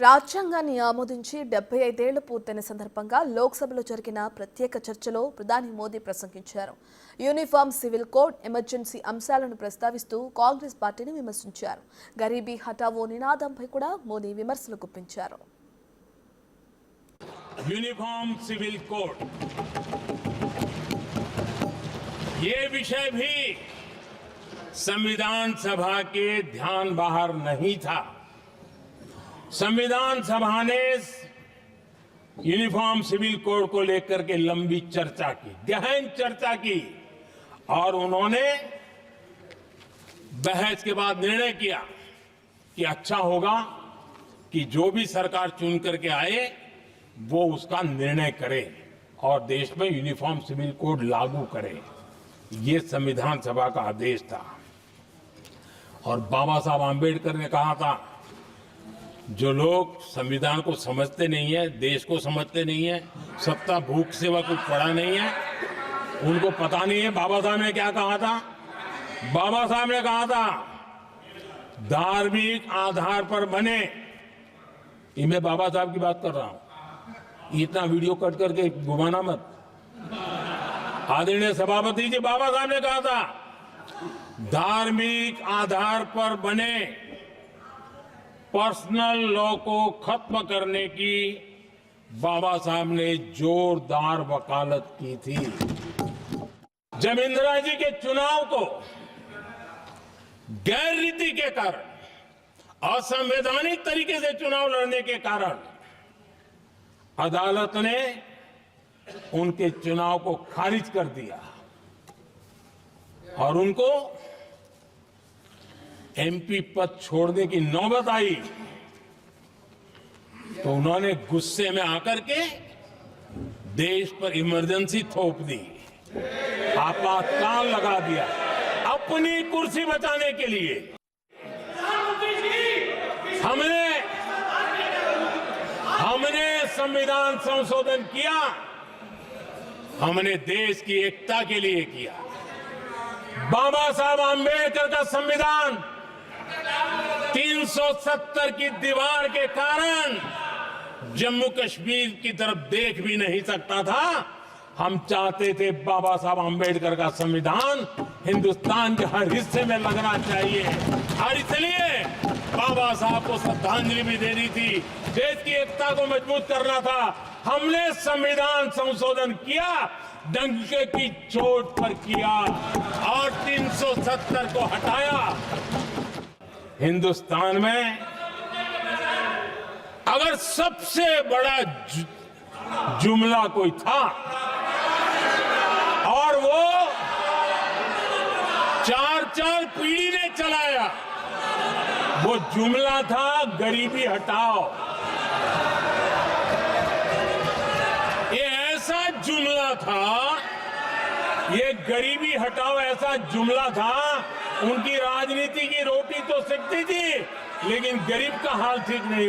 రాజ్యాంగాన్ని ఆమోదించి 75 ఏళ్లు పూర్తయిన సందర్భంగా లోక్సభలో జరిగిన ప్రత్యేక చర్చలో ప్రధాని మోదీ ప్రసంగించారు. యూనిఫామ్ సివిల్ కోడ్, ఎమర్జెన్సీ అంశాలను ప్రస్తావిస్తూ కాంగ్రెస్ పార్టీని విమర్శించారు. గరీబీ హటావో నినాదంపై కూడా మోదీ విమర్శలు గుప్పించారు. यूनिफॉर्म सिविल कोड ये विषय भी संविधान सभा के ध्यान बाहर नहीं था. संविधान सभा ने यूनिफॉर्म सिविल कोड को लेकर के लंबी चर्चा की, गहन चर्चा की और उन्होंने बहस के बाद निर्णय किया कि अच्छा होगा कि जो भी सरकार चुन करके आए वो उसका निर्णय करे और देश में यूनिफॉर्म सिविल कोड लागू करे. ये संविधान सभा का आदेश था. और बाबा साहब आंबेडकर ने कहा था, जो लोग संविधान को समझते नहीं है, देश को समझते नहीं है, सत्ता भूख सेवा कुछ पड़ा नहीं है, उनको पता नहीं है बाबा साहब ने क्या कहा था. बाबा साहब ने कहा था धार्मिक आधार पर बने. ये मैं बाबा साहब की बात कर रहा हूं, इतना वीडियो कट करके घुमाना मत. आदरणीय सभापति जी, बाबा साहब ने कहा था धार्मिक आधार पर बने पर्सनल लॉ को खत्म करने की बाबा साहब ने जोरदार वकालत की थी. जब इंदिरा जी के चुनाव को गैर रीति के कारण, असंवैधानिक तरीके से चुनाव लड़ने के कारण अदालत ने उनके चुनाव को खारिज कर दिया और उनको एमपी पद छोड़ने की नौबत आई, तो उन्होंने गुस्से में आकर के देश पर इमरजेंसी थोप दी, आपातकाल लगा दिया अपनी कुर्सी बचाने के लिए. हमने संविधान संशोधन किया, हमने देश की एकता के लिए किया. बाबा साहब आंबेडकर का संविधान 370 की दीवार के कारण जम्मू कश्मीर की तरफ देख भी नहीं सकता था. हम चाहते थे बाबा साहब आंबेडकर का संविधान हिंदुस्तान के हर हिस्से में लगना चाहिए और इसलिए बाबा साहब को श्रद्धांजलि भी देनी थी, देश की एकता को मजबूत करना था. हमने संविधान संशोधन किया, डंके की चोट पर किया और 370 को हटाया. हिंदुस्तान में अगर सबसे बड़ा जुमला कोई था और वो 4 पीढ़ी ने चलाया, वो जुमला था गरीबी हटाओ. ये ऐसा जुमला था, ये गरीबी हटाओ ऐसा जुमला था. उनकी राजनीति की रोटी तो सिकती थी, लेकिन गरीब का हाल ठीक नहीं.